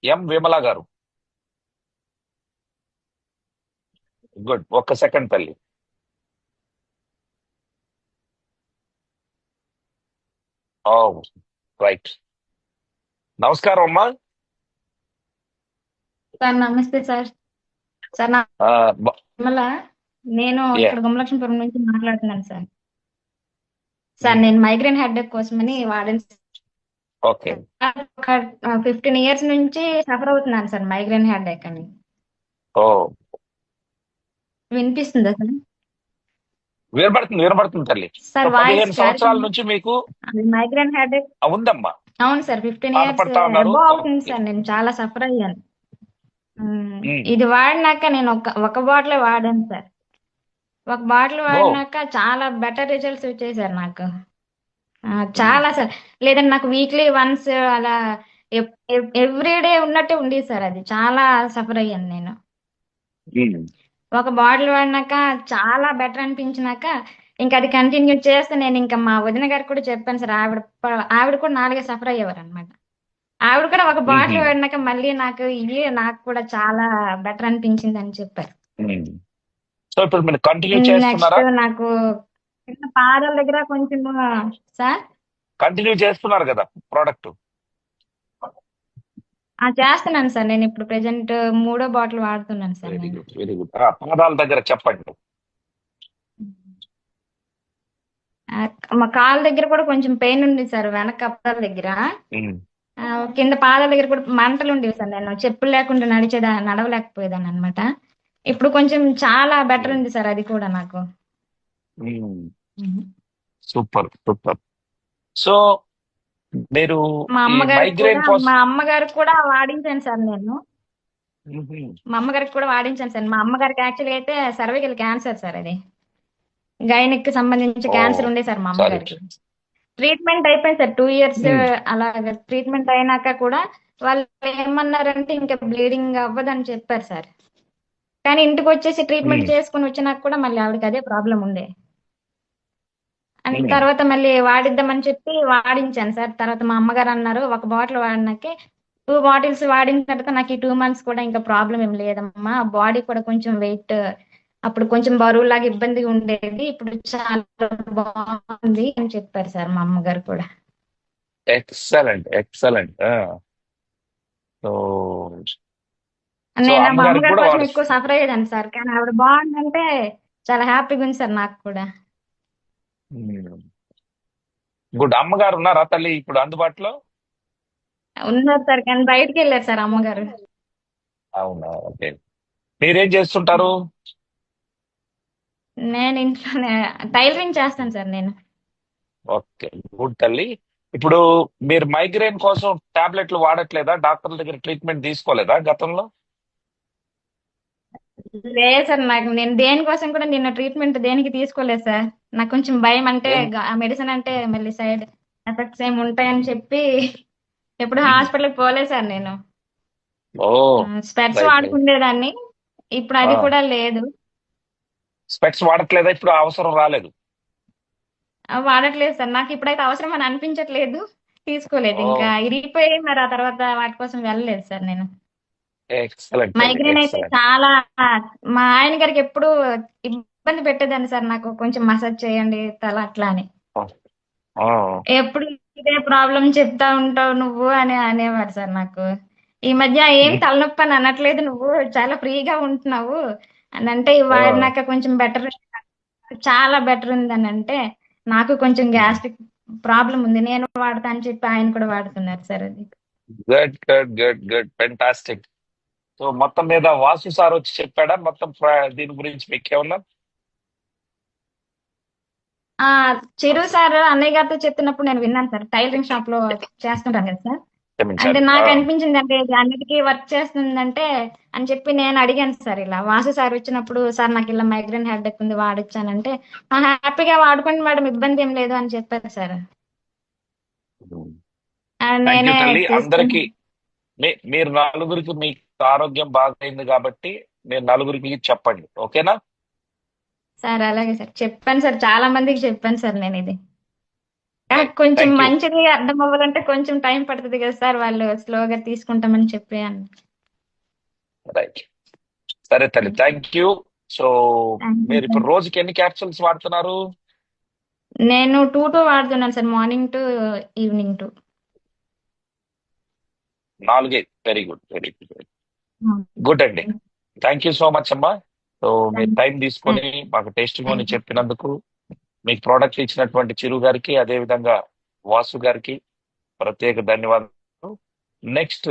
ఎం విమల గారు. గుడ్. ఒక్క సెకండ్ తల్లి. ఓ, రైట్. నమస్కారం అమ్మా. సార్ నమస్తే సార్. సార్ నా ఆ, బ- వల్ల నేను యా. ఇక్కడ గుమ్మలక్ష్మీపురం నుంచి మాట్లాడుతున్నాను సార్. సార్ నేను మైగ్రేన్ హెడ్ఏక్ కోసమని వాడాను ఓకే. సార్. ఒక 15 ఇయర్స్ నుంచి సఫర్ అవుతున్నాను సార్ మైగ్రేన్ హెడ్ఏక్ అని. ఓ, వినిపిస్తుందా సార్? వినబడుతుంది వినబడుతుంది తల్లి. సో సార్ వాయిస్ 15 క్లారిటీ సంవత్సరాల నుంచి మీకు మైగ్రేన్ హెడ్ఏక్. ఉందమ్మా. అవును సార్, 15 ఇయర్స్ బాధపడతా ఉన్నారు. అబో అవుతుంది ఓకే. సార్. నేను చాలా సఫర్ అయ్యాను. ఉమ్. ఇది వాడినాక నేను ఒక బాటిల్ వాడాను సార్. ఒక బాటిల్ ఓ. వాడినాక చాలా బెటర్ రిజల్ట్స్ వచ్చాయి సార్ నాకు. ఉమ్. చాలా సార్. లేదంటే నాకు వీక్లీ వన్స్ అలా ఎవ్రీడే ఉన్నట్టే ఉండేది సార్. అది చాలా సఫర్ అయ్యాను నేను. ఉమ్. ఒక బాటిల్ వాడినాక చాలా బెటర్ అనిపించినాక ఇంకా అది కంటిన్యూ చేస్తే నేను ఇంకా మా వదిన గారికి కూడా చెప్పాను సార్. ఆవిడ కూడా నాలుగే సఫర్ అయ్యేవారు అనమాట. ఆవిడ కూడా ఒక బాటిల్ ఉమ్. వాడినాక మళ్ళీ నాకు కూడా చాలా బెటర్ అనిపించింది అని చెప్పారు. ఉమ్. సో ఇప్పుడు మీరు కంటిన్యూ నెక్స్ట్ చేస్తున్నారా? నాకు కింద పాదాల దగ్గర కొంచెం సార్. కంటిన్యూ చేస్తున్నారు కదా ప్రోడక్ట్. చేస్తున్నాను సార్. నేను ఇప్పుడు ప్రెసెంట్ 3వ బాటిల్ వాడుతున్నాను సార్ వెరీ నేను. Good, very good. పాదాల దగ్గర చెప్పండి. ఆ, మా కాళ్ళ దగ్గర కూడా కొంచెం పెయిన్ ఉంది సార్, వెనక అప్పాల దగ్గర. ఉమ్. ఆ, కింద పాదాల దగ్గర కూడా మంటలు ఉండేవి సార్. నేను చెప్పులు లేకుండా నడవలేకపోయేదాన్ని అనమాట. ఇప్పుడు కొంచెం చాలా బెటర్ ఉంది సార్ అది కూడా నాకు. Super super. సో మీరు మా ఈ అమ్మగారికి కూడా మైగ్రేన్ కోసం. మా అమ్మగారికి కూడా వాడించాను సార్ నేను. మా అమ్మగారికి కూడా వాడించాను సార్. మా అమ్మగారికి యాక్చువల్గా అయితే సర్వైకల్ క్యాన్సర్ సార్ అది. గైనిక్ కి సంబంధించి ఓ, క్యాన్సర్ ఉండే సార్ మా సారీ. అమ్మగారికి. ట్రీట్మెంట్ అయిపోయింది సార్ 2 ఇయర్స్. అలాగ ట్రీట్మెంట్ అయినాక కూడా వాళ్ళు ఏమన్నారంటే ఇంకా బ్లీడింగ్ అవ్వదని చెప్పారు సార్. కానీ ఇంటికి వచ్చేసి ట్రీట్మెంట్ చేసుకుని వచ్చినాక కూడా మళ్ళీ ఆవిడకి అదే ప్రాబ్లం ఉండే. అండ్ తర్వాత మళ్ళీ వాడిద్దామని చెప్పి వాడించాను సార్. తర్వాత మా అమ్మగారు అన్నారు ఒక బాటిల్ వాడినాకే 2 బాటిల్స్ వాడిన తర్వాత నాకు ఈ 2 months కూడా ఇంకా ప్రాబ్లం ఏం లేదమ్మా. బాడీ కూడా కొంచెం వెయిట్ అప్పుడు కొంచెం బరువులాగా ఇబ్బందిగా ఉండేది, ఇప్పుడు చాలా బాగుంది అని చెప్పారు సార్ మా అమ్మగారు కూడా. Excellent excellent. సో సో నేను మా అమ్మగారికి అమ్మగారి కూడా కోసం వాడు. ఎక్కువ సఫర్ అయ్యేదాన్ని సార్, కానీ ఆవిడ బాగుందంటే చాలా హ్యాపీగా ఉంది సార్ నాకు కూడా. గుడ్. అమ్మగారు ఉన్నారా తల్లి ఇప్పుడు అందుబాటులో? ఉన్నారు సార్, కానీ బయటికి వెళ్ళారు సార్ అమ్మగారు. అవునా, ఓకే. మీరేం చేస్తుంటారు? నేను ఇంట్లోనే టైలరింగ్ చేస్తాను సార్ నేను. ఓకే, గుడ్ తల్లి. ఇప్పుడు మీరు మైగ్రేన్ కోసం టాబ్లెట్లు వాడట్లేదా? డాక్టర్ల దగ్గర ట్రీట్మెంట్ తీసుకోలేదా గతంలో? లేదు సార్, నేను దేనికోసం కూడా నిన్న ట్రీట్మెంట్ దేనికి తీసుకోలేదు సార్. నాకు కొంచెం భయం అంటే ఏం? ఆ మెడిసిన్ అంటే మళ్ళీ సైడ్ ఎఫెక్ట్స్ ఏమి ఉంటాయని చెప్పి ఎప్పుడు మ్మ్. హాస్పిటల్కి పోలేదు సార్ నేను. ఓ, స్పెట్స్ రైట్ రైట్. వాడుకుండేదాన్ని, ఇప్పుడు అది కూడా లేదు. స్పెక్స్ వాడట్లేదా? ఇప్పుడు ఆ అవసరం రాలేదు. వాడట్లేదు సార్. నాకు ఇప్పుడైతే అవసరం అని అనిపించట్లేదు. తీసుకోలేదు, ఓ, ఇంకా ఇరిగిపోయి మరి ఆ తర్వాత వాటి కోసం వెళ్ళలేదు సార్ నేను. ఎక్సలెంట్ తల్లి, మైగ్రేన్ అయితే ఎక్సలెంట్. చాలా మా ఆయన గారికి ఎప్పుడు ఇబ్బంది పెట్టేదాన్ని సార్. నాకు కొంచెం మసాజ్ చేయండి తల అట్లా అని. ఎప్పుడు ఇదే ప్రాబ్లం చెప్తా ఉంటావు నువ్వు అని అనేవారు సార్ నాకు. ఈ మధ్య ఏం తలనొప్పి అని అనట్లేదు, నువ్వు చాలా ఫ్రీగా ఉంటున్నావు అని అంటే వాడినాక కొంచెం బెటర్, చాలా బెటర్ ఉంది అని అంటే. నాకు కొంచెం గ్యాస్ట్రిక్ ప్రాబ్లం ఉంది, నేను వాడతా అని చెప్పి ఆయన కూడా వాడుతున్నారు సార్ అది. Good good good good, fantastic. So మొత్తం మీద వాసు సార్ వచ్చి చెప్పాడా మొత్తం దీని గురించి మీకు ఏమన్నా? ఆ చిరు సార్ అన్నయ్య గారితో చెప్తున్నప్పుడు నేను విన్నాను సార్. టైలరింగ్ షాప్ లో చేస్తుంటాను కదా సార్. అంటే క్షమించాలి. నాకు అనిపించింది అంటే ఇది అన్నిటికీ వర్క్ చేస్తుందంటే అని చెప్పి నేను అడిగాను సార్. ఇలా వాసు సార్ వచ్చినప్పుడు, సార్ నాకు ఇలా మైగ్రేన్ హెడేక్ ఉంది వాడొచ్చానంటే హ్యాపీగా వాడుకోండి మేడం, ఇబ్బంది ఏం లేదు అని చెప్పారు సార్. థ్యాంక్ యూ నేనే తల్లి. అందరికి తీసుకున్నాను మీరు నలుగురికి మీకు ఆరోగ్యం బాగైంది కాబట్టి మీరు నలుగురికి చెప్పండి, ఓకేనా? సార్. అలాగే సార్, చెప్పాను సార్, చాలా మందికి చెప్పాను సార్ నేను ఇది. కానీ కొంచెం థ్యాంక్ యూ. మంచిది అర్థం అవ్వాలంటే కొంచెం టైం పడుతుంది కదా సార్, వాళ్ళు స్లోగా తీసుకుంటామని చెప్పి అన్న. రైట్. సరే తల్లి, thank you. So thank you మీరు సార్. ఇప్పుడు రోజుకి ఎన్ని క్యాప్సూల్స్ వాడుతున్నారు? నేను 2 వాడుతున్నాను sir, morning to evening 2. 4. Very good, very good, good అండి. థ్యాంక్ యూ సో మచ్ అమ్మా. సో మీరు టైం తీసుకొని మాకు టెస్ట్ ని చెప్పినందుకు, మీకు ప్రోడక్ట్ ఇచ్చినటువంటి చిరు గారికి, అదే విధంగా వాసు గారికి ప్రత్యేక ధన్యవాదాలు. నెక్స్ట్